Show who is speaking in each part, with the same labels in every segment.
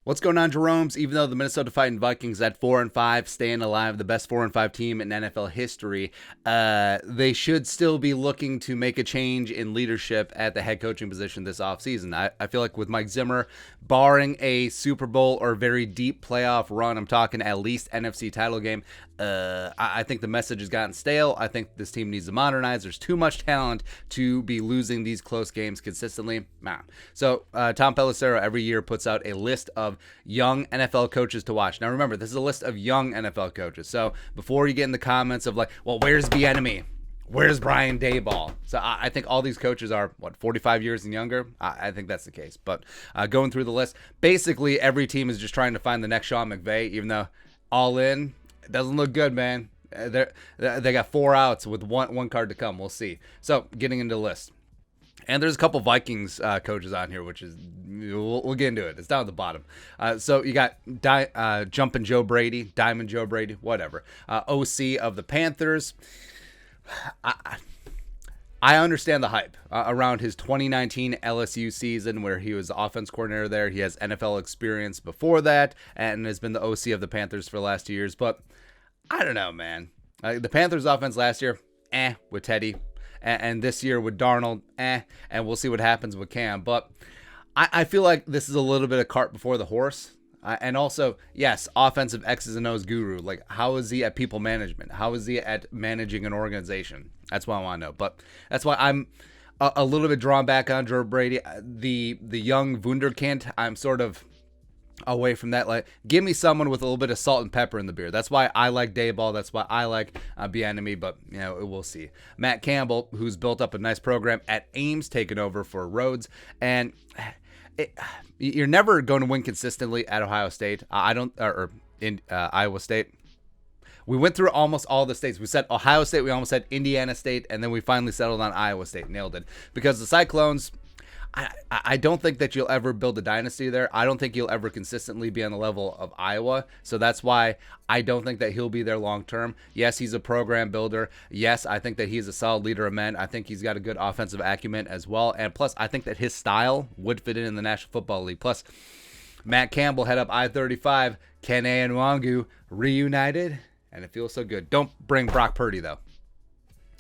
Speaker 1: What's going on, Jerome's? Even though the Minnesota Fighting Vikings at 4-5, staying alive, the best 4-5 team in NFL history, they should still be looking to make a change in leadership at the head coaching position this offseason. I feel like with Mike Zimmer, barring a Super Bowl or very deep playoff run, I'm talking at least NFC title game, I think the message has gotten stale. I think this team needs to modernize. There's too much talent to be losing these close games consistently. So Tom Pelissero every year puts out a list of young NFL coaches to watch. Now remember, this is a list of young NFL coaches. So before you get in the comments of like, well, where's the enemy? Where's Brian Daboll? So I think all these coaches are, 45 years and younger? I think that's the case. But going through the list, basically every team is just trying to find the next Sean McVay, even though all in, it doesn't look good, man. They got 4 outs with one card to come. We'll see. So getting into the list. And there's a couple Vikings coaches on here, which is, we'll get into it. It's down at the bottom. So you got Jumpin' Joe Brady, Diamond Joe Brady, whatever. OC of the Panthers. I understand the hype around his 2019 LSU season where he was the offense coordinator there. He has NFL experience before that and has been the OC of the Panthers for the last 2 years. But I don't know, man. The Panthers offense last year, with Teddy. And this year with Darnold, and we'll see what happens with Cam. But I feel like this is a little bit of cart before the horse. And also, yes, offensive X's and O's guru. Like, how is he at people management? How is he at managing an organization? That's what I want to know. But that's why I'm a little bit drawn back on Joe Brady. The young Wunderkind, I'm sort of away from that. Like, give me someone with a little bit of salt and pepper in the beer. That's why I like Daboll. That's why I like Bieniemy. But we'll see. Matt Campbell, who's built up a nice program at Ames, taking over for Rhodes, and you're never going to win consistently at Ohio State. In Iowa State. We went through almost all the states. We said Ohio State. We almost said Indiana State, and then we finally settled on Iowa State. Nailed it. Because the Cyclones, I don't think that you'll ever build a dynasty there. I don't think you'll ever consistently be on the level of Iowa. So that's why I don't think that he'll be there long term. Yes, he's a program builder. Yes, I think that he's a solid leader of men. I think he's got a good offensive acumen as well. And plus, I think that his style would fit in the National Football League. Plus, Matt Campbell head up I-35. Kene and Wangu reunited. And it feels so good. Don't bring Brock Purdy, though.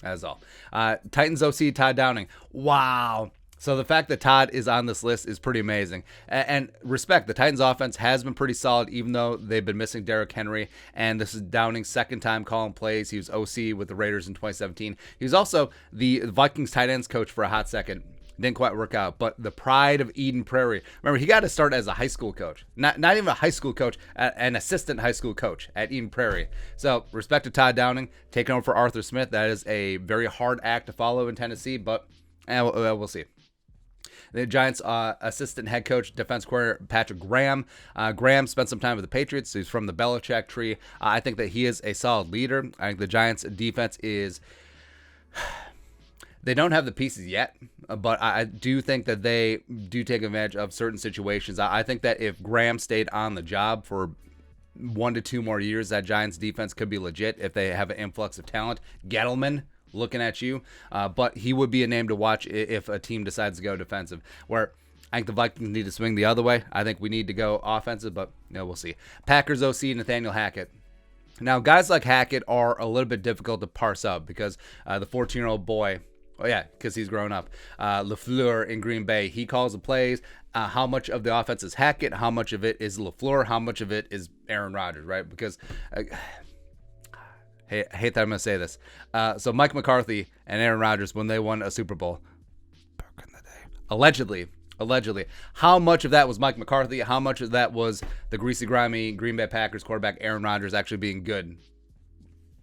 Speaker 1: That's all. Titans OC, Todd Downing. Wow. So the fact that Todd is on this list is pretty amazing. And respect, the Titans offense has been pretty solid, even though they've been missing Derrick Henry. And this is Downing's second time calling plays. He was OC with the Raiders in 2017. He was also the Vikings tight ends coach for a hot second. Didn't quite work out, but the pride of Eden Prairie. Remember, he got to start as a high school coach. Not even a high school coach, an assistant high school coach at Eden Prairie. So, respect to Todd Downing, taking over for Arthur Smith. That is a very hard act to follow in Tennessee, but we'll see. The Giants' assistant head coach, defense coordinator Patrick Graham. Graham spent some time with the Patriots. So he's from the Belichick tree. I think that he is a solid leader. I think the Giants' defense is... They don't have the pieces yet, but I do think that they do take advantage of certain situations. I think that if Graham stayed on the job for 1 to 2 more years, that Giants defense could be legit if they have an influx of talent. Gettleman, looking at you. But he would be a name to watch if a team decides to go defensive, where I think the Vikings need to swing the other way. I think we need to go offensive, but we'll see. Packers OC, Nathaniel Hackett. Now, guys like Hackett are a little bit difficult to parse out because the 14-year-old boy... Oh, yeah, because he's grown up. LaFleur in Green Bay, he calls the plays. How much of the offense is Hackett? How much of it is LaFleur? How much of it is Aaron Rodgers, right? Because, I hate that I'm going to say this. So Mike McCarthy and Aaron Rodgers, when they won a Super Bowl, back in the day, allegedly, how much of that was Mike McCarthy? How much of that was the greasy, grimy Green Bay Packers quarterback Aaron Rodgers actually being good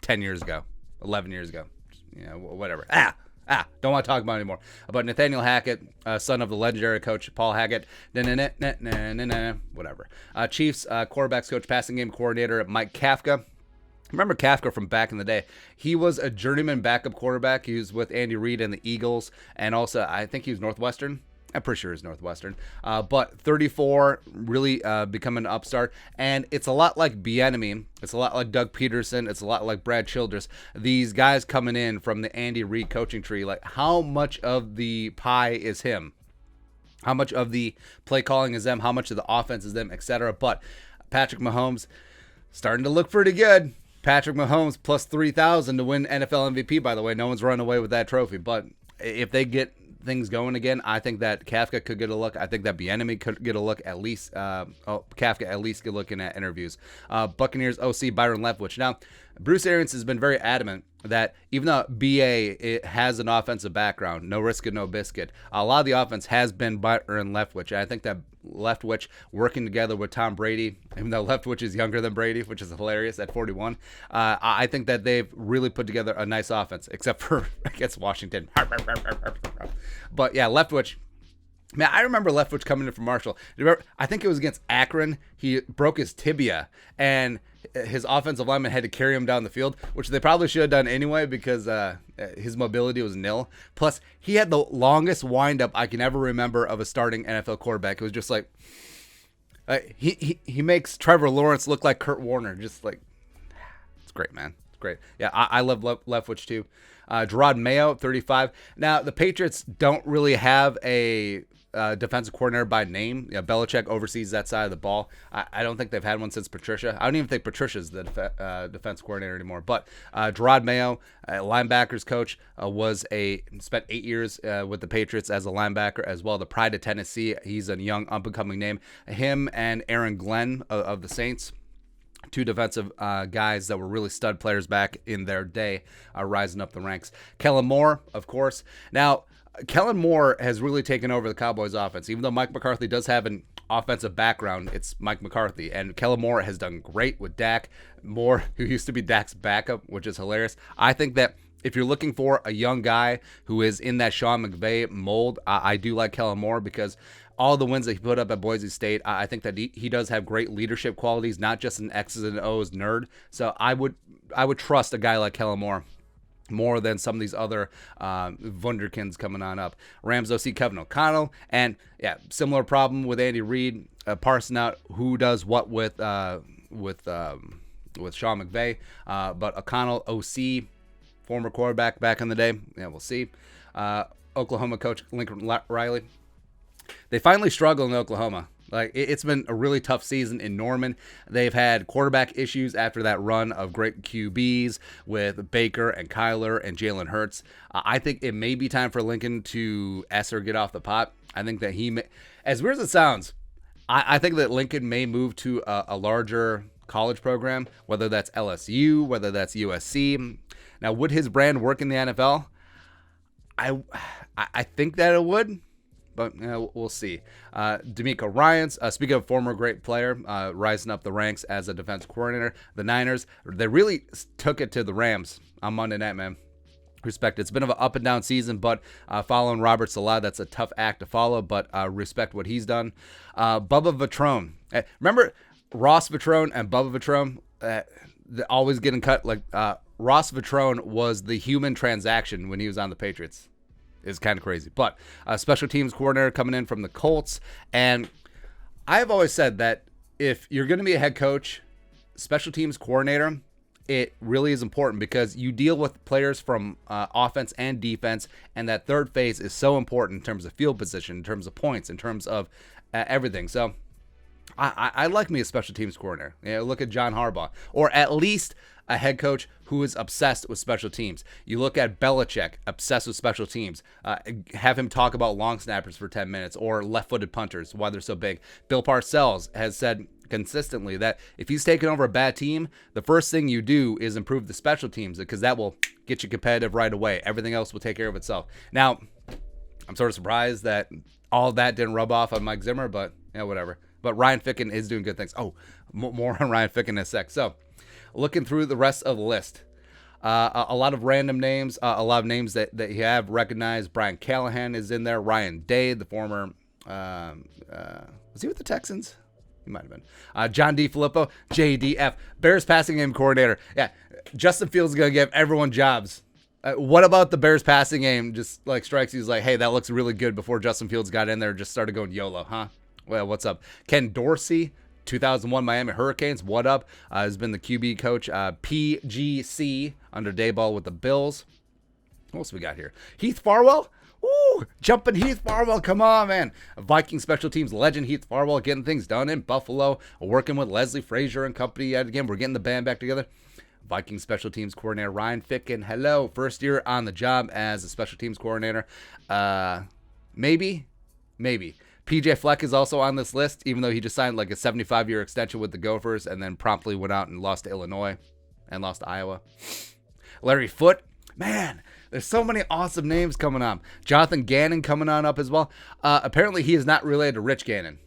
Speaker 1: 10 years ago, 11 years ago? Whatever. Don't want to talk about it anymore. But Nathaniel Hackett, son of the legendary coach Paul Hackett, whatever. Chiefs quarterbacks coach, passing game coordinator Mike Kafka. Remember Kafka from back in the day? He was a journeyman backup quarterback. He was with Andy Reid and the Eagles, and also I think he was Northwestern. I'm pretty sure it's Northwestern. But 34, really becoming an upstart. And it's a lot like Bieniemy. It's a lot like Doug Peterson. It's a lot like Brad Childress. These guys coming in from the Andy Reid coaching tree, like how much of the pie is him? how much of the play calling is them, how much of the offense is them, etc. But Patrick Mahomes starting to look pretty good. Patrick Mahomes plus 3,000 to win NFL MVP, by the way. No one's run away with that trophy. But if they get things going again, I think that Kafka could get a look. I think that Bieniemy could get a look at least. Kafka at least get looking at interviews. Buccaneers OC Byron Leftwich. Now, Bruce Arians has been very adamant that even though BA has an offensive background, no risk and no biscuit, a lot of the offense has been Byron Leftwich. And I think that Leftwich working together with Tom Brady, even though Leftwich is younger than Brady, which is hilarious at 41, I think that they've really put together a nice offense, except for against Washington. But yeah, Leftwich. Man, I remember Leftwich coming in from Marshall. I think it was against Akron. He broke his tibia, and his offensive lineman had to carry him down the field, which they probably should have done anyway because his mobility was nil. Plus, he had the longest windup I can ever remember of a starting NFL quarterback. It was just like he makes Trevor Lawrence look like Kurt Warner. Just like, it's great, man. It's great. Yeah, I love Leftwich too. Gerard Mayo, 35. Now, the Patriots don't really have a defensive coordinator by name. Yeah, Belichick oversees that side of the ball. I don't think they've had one since Patricia. I don't even think Patricia's the defense coordinator anymore. But Gerard Mayo, linebackers coach, spent 8 years with the Patriots as a linebacker as well. The pride of Tennessee. He's a young up-and-coming name. Him and Aaron Glenn of the Saints, two defensive guys that were really stud players back in their day, rising up the ranks. Kellen Moore, of course. Now, Kellen Moore has really taken over the Cowboys offense. Even though Mike McCarthy does have an offensive background, it's Mike McCarthy. And Kellen Moore has done great with Dak. Moore, who used to be Dak's backup, which is hilarious. I think that if you're looking for a young guy who is in that Sean McVay mold, I do like Kellen Moore because all the wins that he put up at Boise State, I think that he does have great leadership qualities, not just an X's and O's nerd. So I would trust a guy like Kellen Moore more than some of these other wunderkinds coming on up. Rams OC Kevin O'Connell, and yeah, similar problem with Andy Reid, parsing out who does what with Sean McVay. But O'Connell OC, former quarterback back in the day, yeah, we'll see. Oklahoma coach Lincoln Riley. They finally struggle in Oklahoma. Like, it's been a really tough season in Norman. They've had quarterback issues after that run of great QBs with Baker and Kyler and Jalen Hurts. I think it may be time for Lincoln to get off the pot. I think that he may, as weird as it sounds, I think that Lincoln may move to a larger college program, whether that's LSU, whether that's USC. Now, would his brand work in the NFL? I think that it would. But we'll see. D'Amico Ryans, speaking of former great player, rising up the ranks as a defense coordinator. The Niners, they really took it to the Rams on Monday night, man. Respect. It's been an up and down season, but following Robert Salah, that's a tough act to follow, but respect what he's done. Bubba Vitrone. Remember Ross Vitrone and Bubba Vitrone? Always getting cut. Like Ross Vitrone was the human transaction when he was on the Patriots. Is kind of crazy. But special teams coordinator coming in from the Colts. And I've always said that if you're going to be a head coach, special teams coordinator, it really is important because you deal with players from offense and defense. And that third phase is so important in terms of field position, in terms of points, in terms of everything. So I like me a special teams coordinator. Look at John Harbaugh. Or at least a head coach who is obsessed with special teams. You look at Belichick, obsessed with special teams. Have him talk about long snappers for 10 minutes or left-footed punters, why they're so big. Bill Parcells has said consistently that if he's taken over a bad team, the first thing you do is improve the special teams because that will get you competitive right away. Everything else will take care of itself. Now, I'm sort of surprised that all of that didn't rub off on Mike Zimmer, but yeah, whatever. But Ryan Ficken is doing good things. Oh, more on Ryan Ficken in a sec. So, looking through the rest of the list, a lot of random names, a lot of names that you have recognized. Brian Callahan is in there. Ryan Day, the former, was he with the Texans? He might have been. John D. Filippo, JDF, Bears passing game coordinator. Yeah, Justin Fields is going to give everyone jobs. What about the Bears passing game just like strikes you as like, hey, that looks really good before Justin Fields got in there and just started going YOLO, huh? Well, what's up? Ken Dorsey, 2001 Miami Hurricanes, what up? Has been the QB coach. PGC under Dayball with the Bills. What else we got here? Heath Farwell? Ooh, jumping Heath Farwell. Come on, man. Viking special teams legend Heath Farwell getting things done in Buffalo, working with Leslie Frazier and company yet again. We're getting the band back together. Viking special teams coordinator Ryan Ficken. Hello. First year on the job as a special teams coordinator. Maybe. PJ Fleck is also on this list, even though he just signed like a 75-year extension with the Gophers and then promptly went out and lost to Illinois and lost to Iowa. Larry Foote. Man, there's so many awesome names coming on. Jonathan Gannon coming on up as well. Apparently, he is not related to Rich Gannon.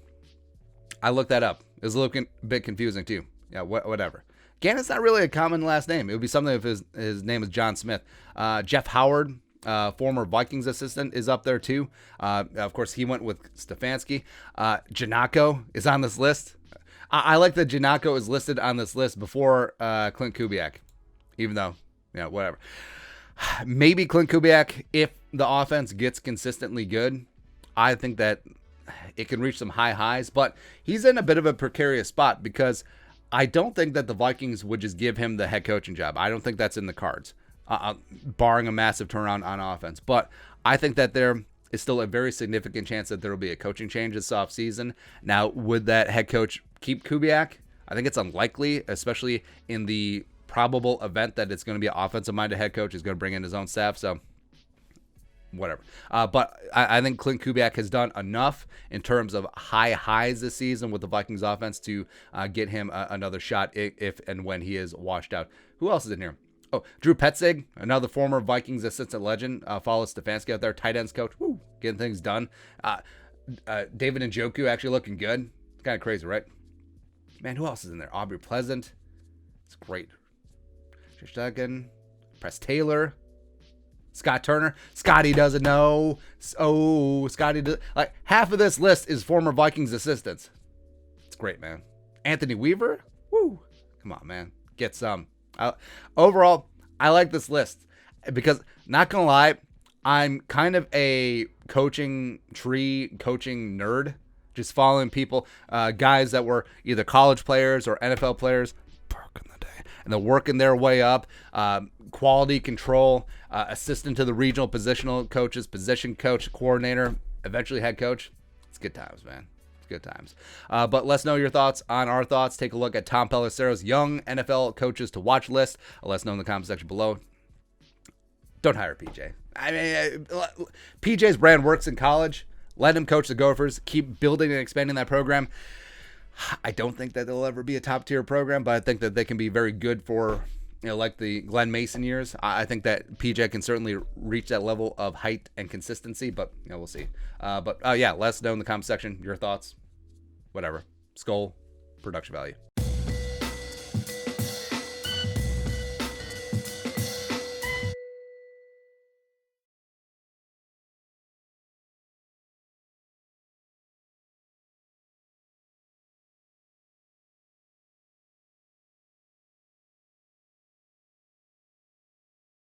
Speaker 1: I looked that up. It was a little bit confusing, too. Yeah, whatever. Gannon's not really a common last name. It would be something if his name is John Smith. Jeff Howard, former Vikings assistant, is up there, too. Of course, he went with Stefanski. Janako is on this list. I like that Janako is listed on this list before Clint Kubiak, even though, whatever. Maybe Clint Kubiak, if the offense gets consistently good, I think that it can reach some high highs, but he's in a bit of a precarious spot because I don't think that the Vikings would just give him the head coaching job. I don't think that's in the cards, barring a massive turnaround on offense. But I think that there is still a very significant chance that there will be a coaching change this offseason. Now, would that head coach keep Kubiak? I think it's unlikely, especially in the probable event that it's going to be an offensive-minded head coach is going to bring in his own staff, so whatever. But I think Clint Kubiak has done enough in terms of high highs this season with the Vikings offense to get him another shot if and when he is washed out. Who else is in here? Oh, Drew Petzig, another former Vikings assistant legend, follows Stefanski out there, tight ends coach, getting things done. David Njoku actually looking good. It's kind of crazy, right? Man, who else is in there? Aubrey Pleasant. It's great. Duggan, Press Taylor, Scott Turner. Scotty doesn't know. Oh, Scotty does. Like half of this list is former Vikings assistants. It's great, man. Anthony Weaver. Woo! Come on, man. Get some. Overall, I like this list because, not gonna lie, I'm kind of a coaching nerd. Just following people, guys that were either college players or NFL players. And they're working their way up, quality control, assistant to the regional positional coaches, position coach, coordinator, eventually head coach. It's good times, man. It's good times. But let's know your thoughts on our thoughts. Take a look at Tom Pelissero's young NFL coaches to watch list. Let us know in the comment section below. Don't hire PJ. I mean, PJ's brand works in college. Let him coach the Gophers. Keep building and expanding that program. I don't think that they'll ever be a top-tier program, but I think that they can be very good for, like the Glenn Mason years. I think that PJ can certainly reach that level of height and consistency, but we'll see. Let us know in the comment section your thoughts. Whatever. Skull, production value.